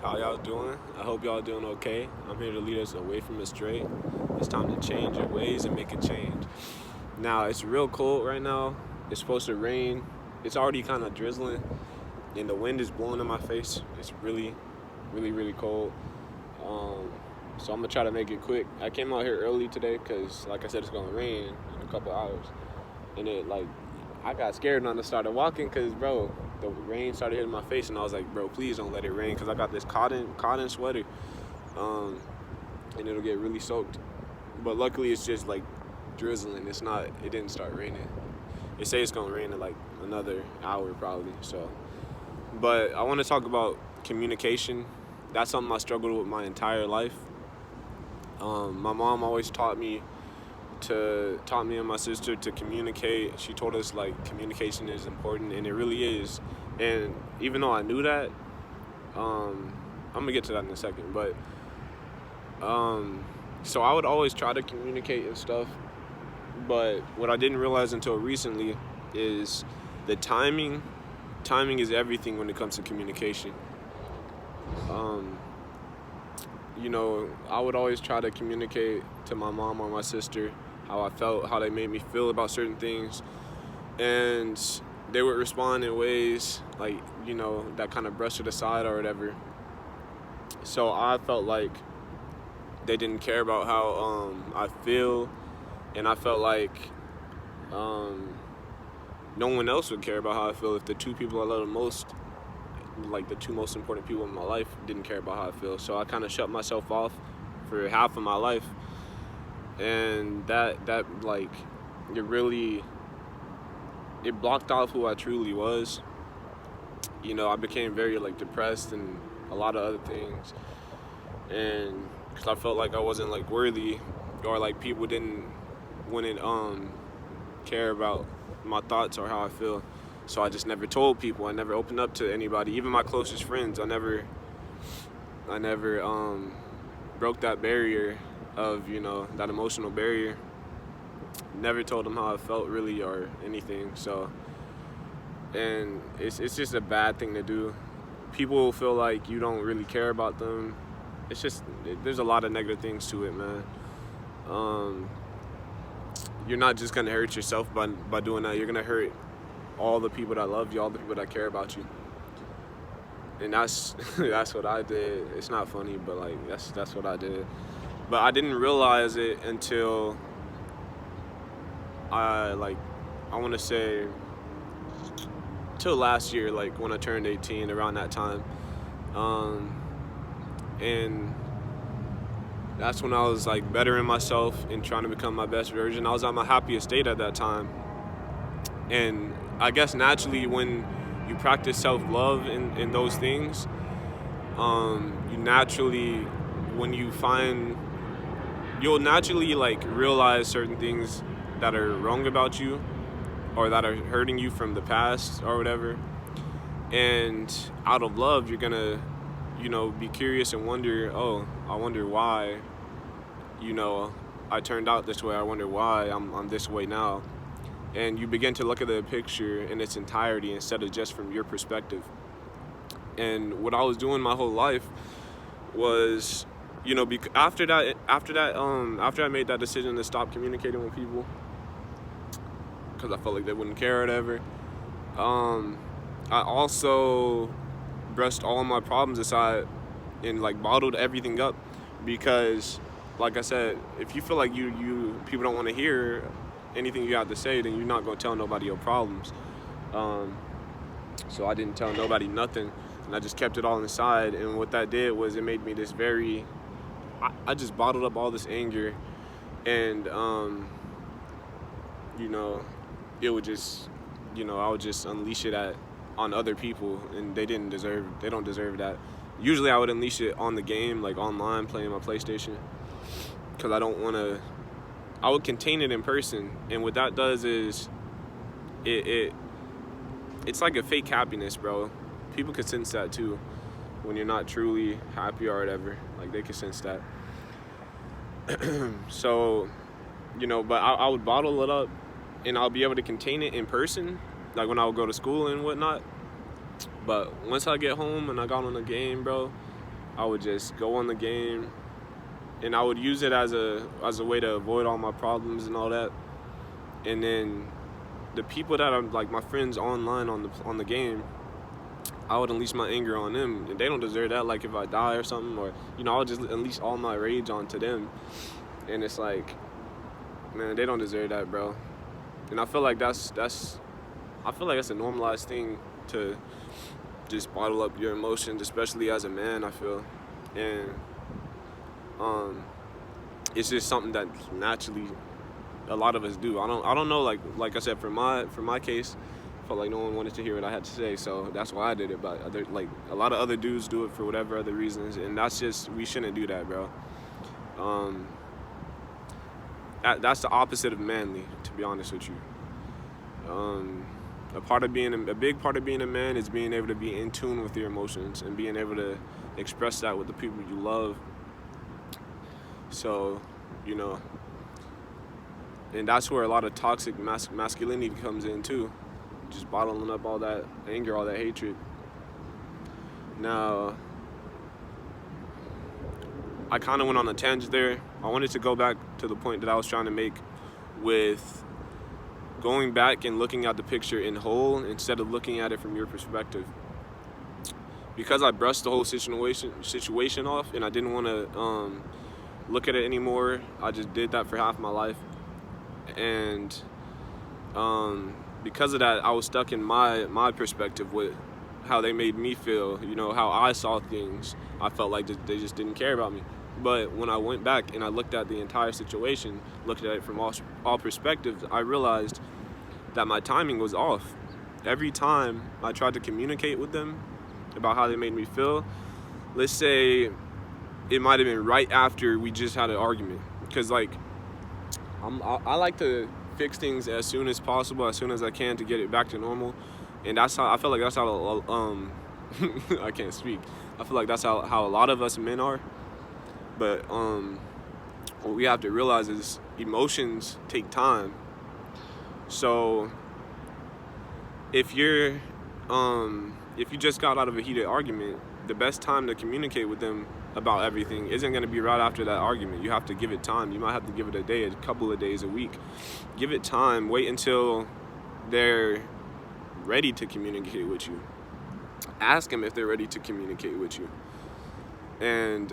How y'all doing? I hope y'all doing okay. I'm here to lead us away from the straight. It's time to change your ways and make a change. Now, it's real cold right now. It's supposed to rain. It's already kind of drizzling, and the wind is blowing in my face. It's really cold. Um, so I'm gonna try to make it quick. I came out here early today because, like I said, it's gonna rain in a couple hours, and I got scared when I started walking because, bro, the rain started hitting my face, and I was like, bro, please don't let it rain because I got this cotton sweater, um, and it'll get really soaked. But luckily, it's just like drizzling. It didn't start raining. They say it's gonna rain in like another hour probably. So, but I want to talk about communication. That's something I struggled with my entire life. My mom always taught me and my sister to communicate. She told us like communication is important, and it really is. And even though I knew that, I'm gonna get to that in a second. But so I would always try to communicate and stuff. But what I didn't realize until recently is the timing. Timing is everything when it comes to communication. Um, I would always try to communicate to my mom or my sister how I felt, how they made me feel about certain things. And they would respond in ways like, that kind of brushed it aside or whatever. So I felt like they didn't care about how I feel. And I felt like no one else would care about how I feel if the two people I love the most, like the two most important people in my life, didn't care about how I feel. So I kind of shut myself off for half of my life, and that like it blocked off who I truly was. I became very like depressed and a lot of other things, and because I felt like I wasn't like worthy, or like people wouldn't care about my thoughts or how I feel. So I just never told people. I never opened up to anybody, even my closest friends. I never broke that barrier of, that emotional barrier. Never told them how I felt really or anything. So, and it's just a bad thing to do. People feel like you don't really care about them. There's a lot of negative things to it, man. You're not just gonna hurt yourself by doing that. You're gonna hurt all the people that love you, all the people that care about you. And that's what I did. It's not funny, but like that's what I did. But I didn't realize it until I want to say till last year, like when I turned 18, around that time. And that's when I was like bettering myself and trying to become my best version. I was at my happiest state at that time. And I guess naturally when you practice self-love in those things, you naturally, when you find, you'll naturally like realize certain things that are wrong about you or that are hurting you from the past or whatever. And out of love, you're gonna, be curious and wonder, oh, I wonder why, I turned out this way. I wonder why I'm this way now. And you begin to look at the picture in its entirety instead of just from your perspective. And what I was doing my whole life was, after I made that decision to stop communicating with people because I felt like they wouldn't care or whatever, I also brushed all of my problems aside and like bottled everything up because, like I said, if you feel like you people don't want to hear anything you have to say, then you're not going to tell nobody your problems. So I didn't tell nobody nothing, and I just kept it all inside. And what that did was it made me this I just bottled up all this anger, and it would just, I would just unleash it on other people, and they don't deserve that. Usually I would unleash it on the game, like online, playing my PlayStation, because I would contain it in person. And what that does is it's like a fake happiness, bro. People can sense that too when you're not truly happy or whatever. Like they can sense that. So, but I would bottle it up and I'll be able to contain it in person, like when I would go to school and whatnot. But once I get home and I got on the game, bro, I would just go on the game, and I would use it as a way to avoid all my problems and all that. And then the people that I'm like my friends online on the game, I would unleash my anger on them, and they don't deserve that. Like if I die or something, or I would just unleash all my rage onto them, and it's like, man, they don't deserve that, bro. And I feel like that's a normalized thing to just bottle up your emotions, especially as a man. I feel, and it's just something that naturally a lot of us do. I don't know. Like I said, for my case, I felt like no one wanted to hear what I had to say, so that's why I did it. But a lot of other dudes do it for whatever other reasons, and that's just, we shouldn't do that, bro. That's the opposite of manly, to be honest with you. A big part of being a man is being able to be in tune with your emotions and being able to express that with the people you love. So, and that's where a lot of toxic masculinity comes in too, just bottling up all that anger, all that hatred. Now, I kind of went on a tangent there. I wanted to go back to the point that I was trying to make with going back and looking at the picture in whole instead of looking at it from your perspective. Because I brushed the whole situation off and I didn't want to look at it anymore, I just did that for half my life. And because of that, I was stuck in my perspective with how they made me feel, how I saw things. I felt like they just didn't care about me. But when I went back and I looked at the entire situation, looked at it from all perspectives, I realized that my timing was off. Every time I tried to communicate with them about how they made me feel, let's say it might have been right after we just had an argument. Because I like to fix things as soon as possible, as soon as I can, to get it back to normal. And that's how I feel like that's how I can't speak. I feel like that's how a lot of us men are. But what we have to realize is emotions take time. So if you just got out of a heated argument, the best time to communicate with them about everything isn't going to be right after that argument. You have to give it time. You might have to give it a day, a couple of days, a week. Give it time. Wait until they're ready to communicate with you. Ask them if they're ready to communicate with you. And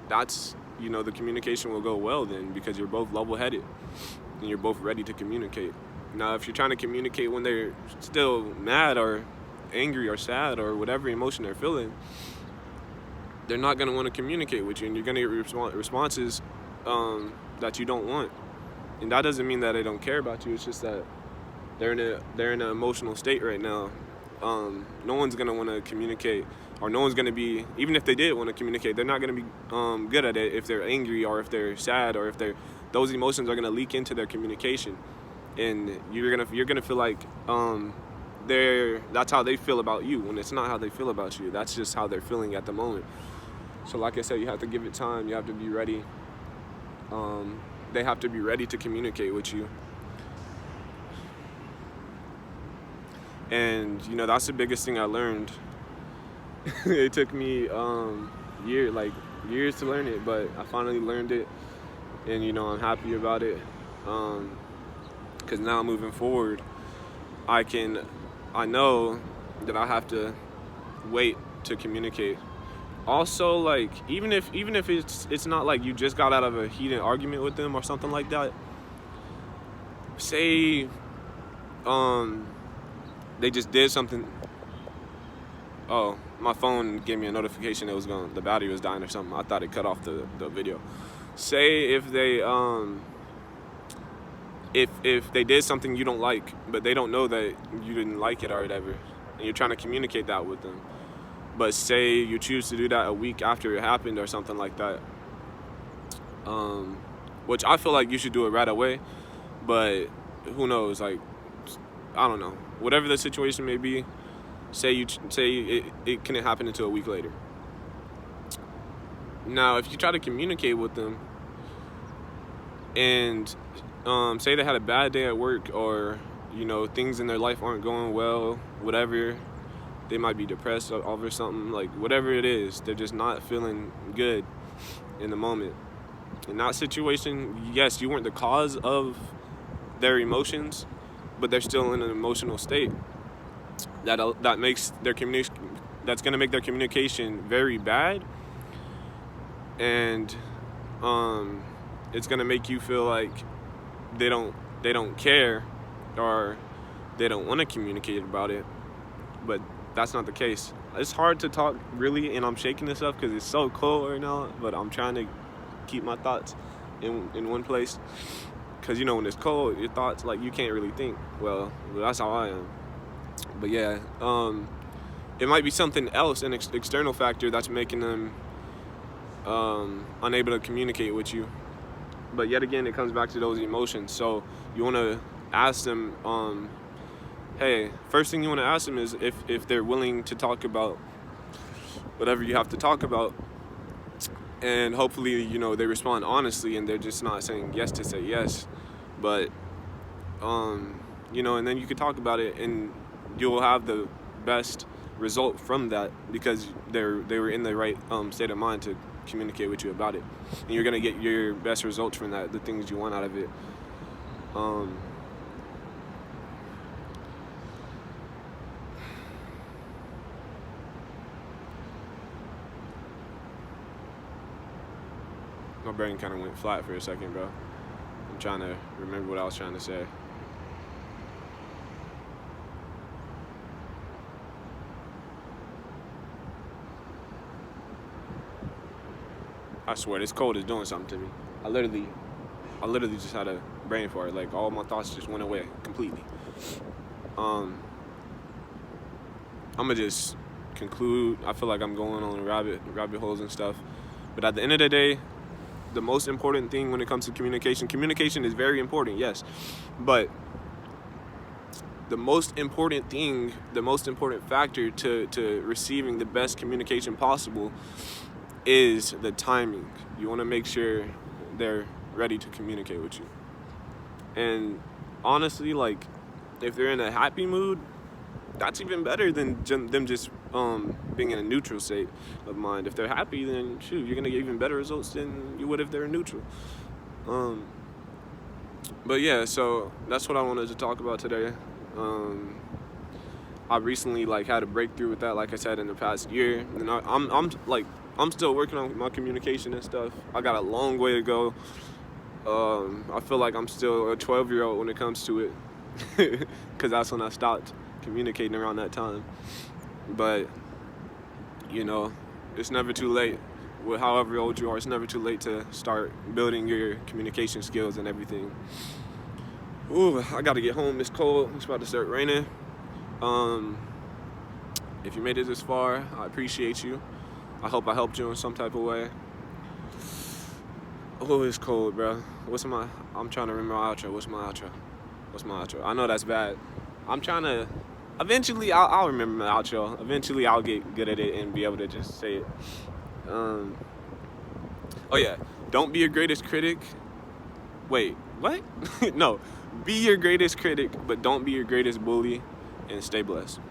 that's the communication will go well then, because you're both level-headed and you're both ready to communicate. Now, if you're trying to communicate when they're still mad or angry or sad or whatever emotion they're feeling, they're not going to want to communicate with you, and you're going to get responses that you don't want. And that doesn't mean that they don't care about you. It's just that they're in an emotional state right now. No one's going to want to communicate, or no one's going to be, even if they did want to communicate, they're not going to be good at it if they're angry or if they're sad, or if those emotions are going to leak into their communication. And you're gonna feel like that's how they feel about you, when it's not how they feel about you. That's just how they're feeling at the moment. So like I said, you have to give it time. You have to be ready. They have to be ready to communicate with you. And that's the biggest thing I learned. It took me years to learn it, but I finally learned it, and I'm happy about it. Because now moving forward, I know that I have to wait to communicate. Also, even if it's not like you just got out of a heated argument with them or something like that. Say they just did something. Oh, my phone gave me a notification the battery was dying or something. I thought it cut off the video. Say if they if they did something you don't like, but they don't know that you didn't like it or whatever, and you're trying to communicate that with them, but say you choose to do that a week after it happened or something like that, which I feel like you should do it right away, but who knows, I don't know, whatever the situation may be, say it can happen until a week later. Now, if you try to communicate with them and say they had a bad day at work, or things in their life aren't going well, whatever, they might be depressed over something, like whatever it is, they're just not feeling good in the moment. In that situation, yes, you weren't the cause of their emotions, but they're still in an emotional state that makes their that's going to make their communication very bad, and it's going to make you feel like they don't care, or they don't want to communicate about it. But that's not the case. It's hard to talk really, and I'm shaking this up because it's so cold right now, but I'm trying to keep my thoughts in one place, because you know, when it's cold, your thoughts, like, you can't really think. Well, that's how I am. But yeah, it might be something else, an external factor that's making them unable to communicate with you. But yet again, it comes back to those emotions. So you want to ask them, hey, first thing you want to ask them is if they're willing to talk about whatever you have to talk about. And hopefully, you know, they respond honestly and they're just not saying yes to say yes. But, you know, and then you can talk about it and you'll have the best result from that, because they were in the right state of mind to communicate with you about it. And you're going to get your best results from that, the things you want out of it. My brain kind of went flat for a second, bro. I'm trying to remember what I was trying to say. I swear, this cold is doing something to me. I literally just had a brain fart. Like, all my thoughts just went away completely. I'm gonna just conclude. I feel like I'm going on rabbit holes and stuff. But at the end of the day, the most important thing when it comes to communication is very important, yes. But the most important thing, the most important factor to receiving the best communication possible is the timing. You want to make sure they're ready to communicate with you. And honestly, like, if they're in a happy mood, that's even better than them just being in a neutral state of mind. If they're happy, then shoot, you're gonna get even better results than you would if they're neutral. But yeah, so that's what I wanted to talk about today. I recently had a breakthrough with that, like I said, in the past year, and I'm still working on my communication and stuff. I got a long way to go. I feel like I'm still a 12-year-old when it comes to it, because that's when I stopped communicating around that time. But, you know, it's never too late. With however old you are, it's never too late to start building your communication skills and everything. Ooh, I gotta get home. It's cold. It's about to start raining. If you made it this far, I appreciate you. I hope I helped you in some type of way. Oh, it's cold, bro. I'm trying to remember my outro. What's my outro? I know that's bad. I'm trying to, eventually I'll remember my outro. Eventually I'll get good at it and be able to just say it. Oh yeah, don't be your greatest critic. Wait, what? No, be your greatest critic, but don't be your greatest bully, and stay blessed.